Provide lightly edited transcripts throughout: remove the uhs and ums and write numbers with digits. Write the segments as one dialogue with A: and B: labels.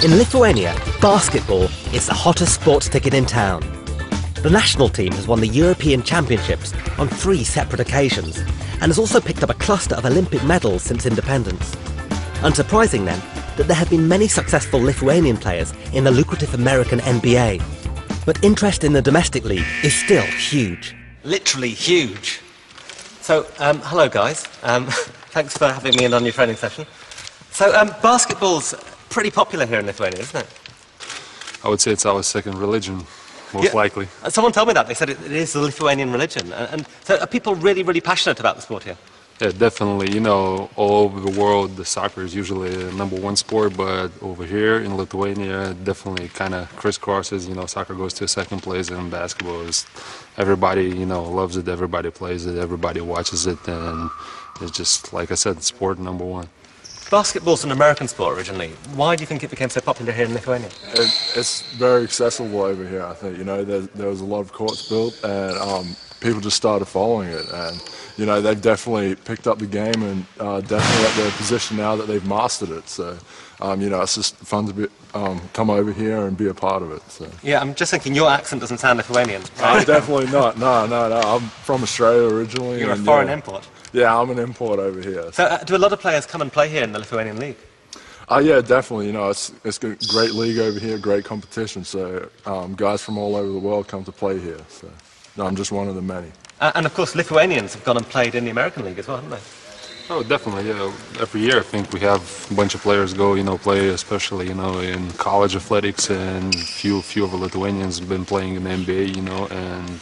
A: In Lithuania, basketball is the hottest sports ticket in town. The national team has won the European Championships on 3 separate occasions and has also picked up a cluster of Olympic medals since independence. Unsurprising then, that there have been many successful Lithuanian players in the lucrative American NBA. But interest in the domestic league is still huge. Literally huge. So, hello guys. Thanks for having me in on your training session. So, basketball's pretty popular here in Lithuania, isn't it?
B: I would say it's our second religion, most likely.
A: Someone told me that. They said it is the Lithuanian religion. And so are people really, really passionate about the sport here?
B: Yeah, definitely. You know, all over the world, the soccer is usually the #1 sport, but over here in Lithuania, definitely kind of crisscrosses. You know, soccer goes to second place, and basketball is, everybody, you know, loves it, everybody plays it, everybody watches it, and it's just, like I said, sport #1.
C: Basketball's an American sport originally. Why do you think it became so popular here in Lithuania?
D: It's very accessible over here, I think. You know, there was a lot of courts built, and people just started following it. And, you know, they've definitely picked up the game and definitely at their position now that they've mastered it. So, you know, it's just fun to come over here and be a part of it. So.
C: Yeah, I'm just thinking your accent doesn't sound Lithuanian. Right?
D: Definitely not. No. I'm from Australia originally.
C: You're a foreign import.
D: Yeah, I'm an import over here.
C: So do a lot of players come and play here in the Lithuanian league?
D: Yeah, definitely. You know, it's a great league over here, great competition. So guys from all over the world come to play here. So no, I'm just one of the many.
C: And of course, Lithuanians have gone and played in the American league as well, haven't they?
B: Oh, definitely. Yeah, every year I think we have a bunch of players go, you know, play, especially, you know, in college athletics, and few of the Lithuanians have been playing in the NBA, you know, and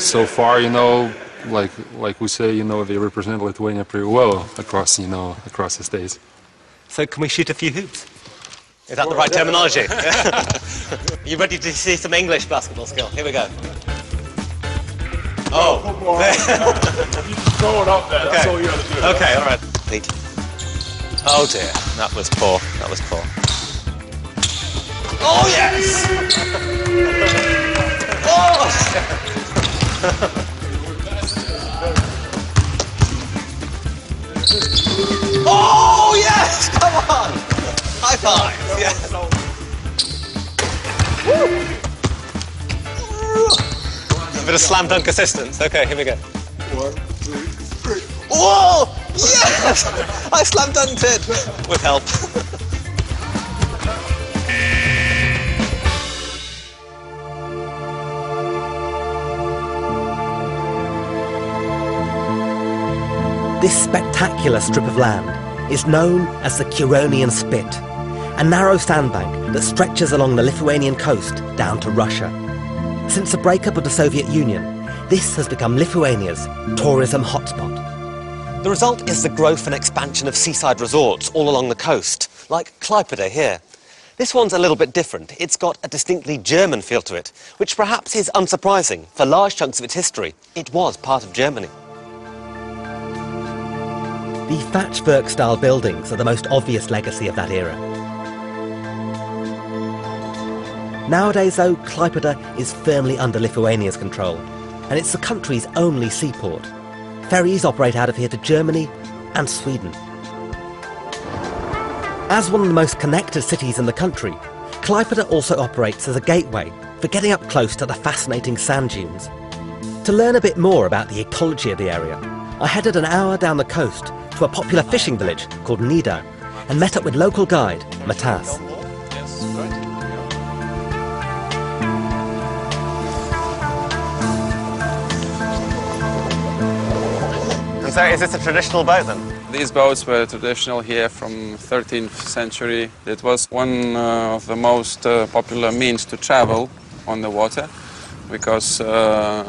B: so far, you know, like we say, you know, they represent Lithuania pretty well across, you know, across the states.
C: So can we shoot a few hoops? Is that the right terminology? Are you ready to see some English basketball skill? Here we go. Oh!
D: You just throw it up there, okay. That's all you have to do.
C: Okay, all right. Oh dear, that was poor, that was poor. Oh yes! Oh! Oh yes! Come on! High five! Yes! A bit of slam dunk assistance. Okay, here we go.
D: 1, 2, 3.
C: Whoa! Yes! I slam dunked it with help.
A: This spectacular strip of land is known as the Curonian Spit, a narrow sandbank that stretches along the Lithuanian coast down to Russia. Since the breakup of the Soviet Union, this has become Lithuania's tourism hotspot.
C: The result is the growth and expansion of seaside resorts all along the coast, like Klaipėda here. This one's a little bit different. It's got a distinctly German feel to it, which perhaps is unsurprising. For large chunks of its history, it was part of Germany.
A: The thatchwork-style buildings are the most obvious legacy of that era. Nowadays, though, Klaipėda is firmly under Lithuania's control, and it's the country's only seaport. Ferries operate out of here to Germany and Sweden. As one of the most connected cities in the country, Klaipėda also operates as a gateway for getting up close to the fascinating sand dunes. To learn a bit more about the ecology of the area, I headed an hour down the coast to a popular fishing village called Nida and met up with local guide Matas.
C: And so is this a traditional boat then?
E: These boats were traditional here from 13th century. It was one of the most popular means to travel on the water because the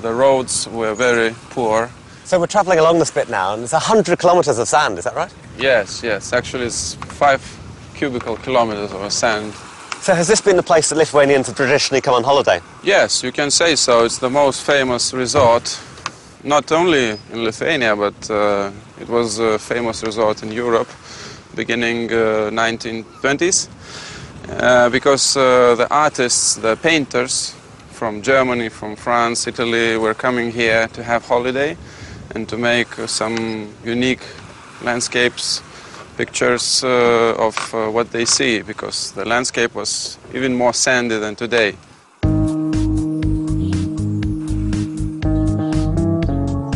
E: roads were very poor.
C: So we're travelling along the Spit now, and it's 100 kilometres of sand, is that right?
E: Yes. Actually, it's 5 cubical kilometres of sand.
C: So has this been the place that Lithuanians have traditionally come on holiday?
E: Yes, you can say so. It's the most famous resort, not only in Lithuania, but it was a famous resort in Europe, beginning 1920s, because the artists, the painters from Germany, from France, Italy were coming here to have holiday and to make some unique landscapes pictures of what they see, because the landscape was even more sandy than today.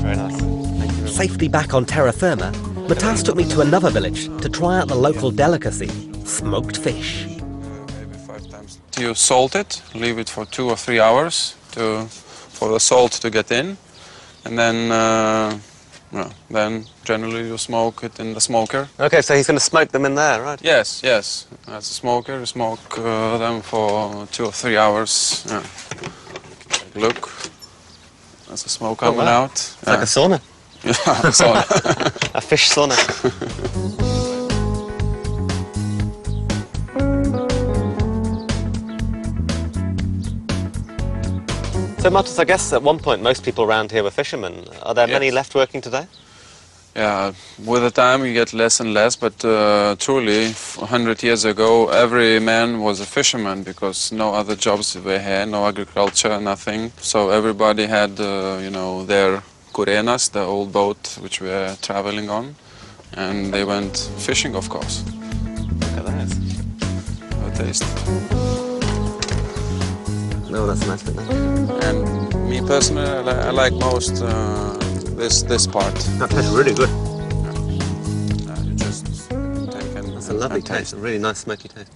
C: Very nice. Thank you.
A: Safely back on terra firma, Matas took me to another village to try out the local delicacy, smoked fish.
E: Maybe 5 times. You salt it, leave it for 2 or 3 hours for the salt to get in, and then generally you smoke it in the smoker.
C: Okay, so he's going to smoke them in there, right?
E: Yes, yes. As a smoker, you smoke them for 2 or 3 hours. Yeah. Take a look. That's the smoke coming
C: wow.
E: out.
C: It's like a sauna.
E: Yeah, sauna.
C: A fish sauna. So, Matas, I guess at one point most people around here were fishermen. Are there many
E: Yes.
C: left working today?
E: Yeah, with the time you get less and less, but truly, 100 years ago, every man was a fisherman because no other jobs were here, no agriculture, nothing. So everybody had, their kurenas, the old boat which we were traveling on, and they went fishing, of course.
C: Look at that.
E: Have a taste.
C: No, that's nice, isn't it?
E: And me personally, I like most this part.
C: That tastes really good.
E: You just take and
C: It's a lovely
E: and
C: taste, a really nice smoky taste.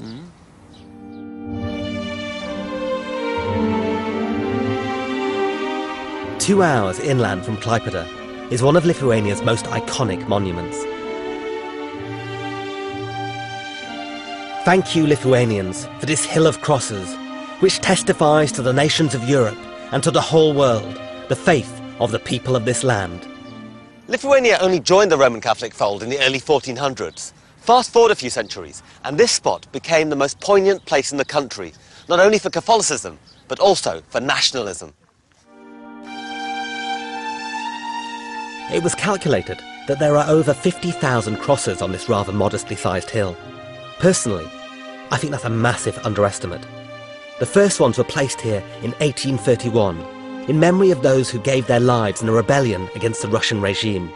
A: 2 hours inland from Klaipėda is one of Lithuania's most iconic monuments. Thank you, Lithuanians, for this hill of crosses, which testifies to the nations of Europe and to the whole world the faith of the people of this land.
C: Lithuania only joined the Roman Catholic fold in the early 1400s. Fast forward a few centuries, and this spot became the most poignant place in the country, not only for Catholicism, but also for nationalism.
A: It was calculated that there are over 50,000 crosses on this rather modestly sized hill. Personally, I think that's a massive underestimate. The first ones were placed here in 1831, in memory of those who gave their lives in a rebellion against the Russian regime.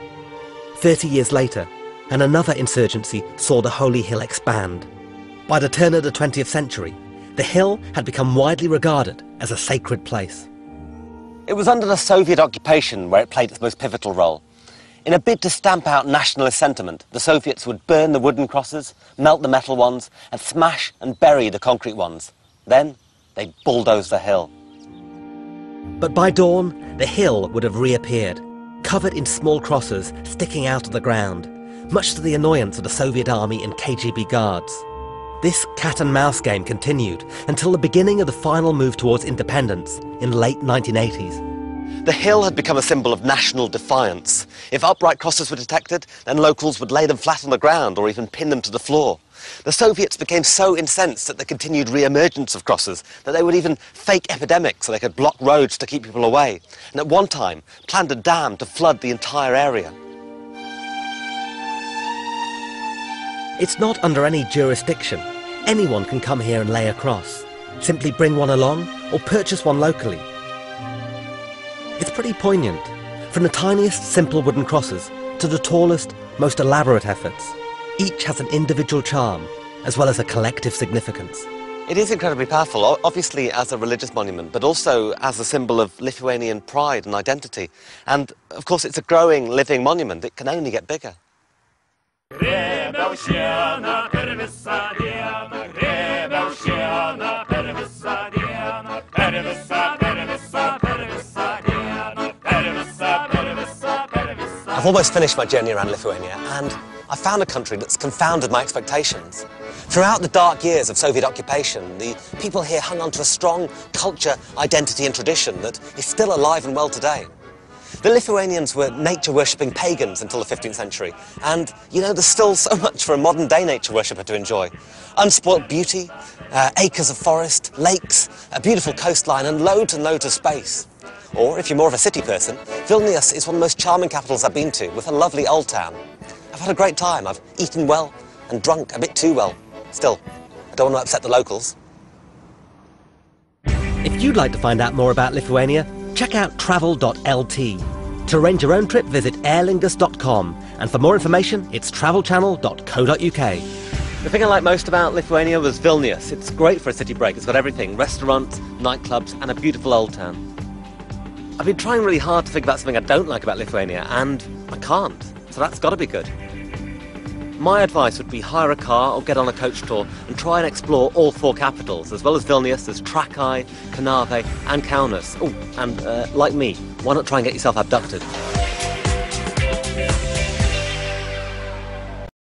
A: 30 years later, and another insurgency saw the Holy Hill expand. By the turn of the 20th century, the hill had become widely regarded as a sacred place.
C: It was under the Soviet occupation where it played its most pivotal role. In a bid to stamp out nationalist sentiment, the Soviets would burn the wooden crosses, melt the metal ones, and smash and bury the concrete ones. Then, they'd bulldoze the hill.
A: But by dawn, the hill would have reappeared, covered in small crosses sticking out of the ground, much to the annoyance of the Soviet army and KGB guards. This cat-and-mouse game continued until the beginning of the final move towards independence in the late 1980s.
C: The hill had become a symbol of national defiance. If upright crosses were detected, then locals would lay them flat on the ground or even pin them to the floor. The Soviets became so incensed at the continued re-emergence of crosses that they would even fake epidemics so they could block roads to keep people away, and at one time planned a dam to flood the entire area.
A: It's not under any jurisdiction. Anyone can come here and lay a cross. Simply bring one along or purchase one locally. It's pretty poignant, from the tiniest simple wooden crosses to the tallest, most elaborate efforts. Each has an individual charm, as well as a collective significance.
C: It is incredibly powerful, obviously as a religious monument, but also as a symbol of Lithuanian pride and identity. And, of course, it's a growing, living monument. It can only get bigger. I've almost finished my journey around Lithuania, and I found a country that's confounded my expectations. Throughout the dark years of Soviet occupation, the people here hung on to a strong culture, identity and tradition that is still alive and well today. The Lithuanians were nature-worshipping pagans until the 15th century, and, there's still so much for a modern-day nature worshipper to enjoy. Unspoilt beauty, acres of forest, lakes, a beautiful coastline and loads of space. Or, if you're more of a city person, Vilnius is one of the most charming capitals I've been to, with a lovely old town. I've had a great time. I've eaten well and drunk a bit too well. Still, I don't want to upset the locals.
A: If you'd like to find out more about Lithuania, check out travel.lt. To arrange your own trip, visit airlingus.com, and for more information, it's travelchannel.co.uk.
C: The thing I like most about Lithuania was Vilnius. It's great for a city break. It's got everything: restaurants, nightclubs, and a beautiful old town. I've been trying really hard to think about something I don't like about Lithuania, and I can't. So that's got to be good. My advice would be hire a car or get on a coach tour and try and explore all 4 capitals. As well as Vilnius, there's Trakai, Kernavė and Kaunas. Oh, and like me, why not try and get yourself abducted?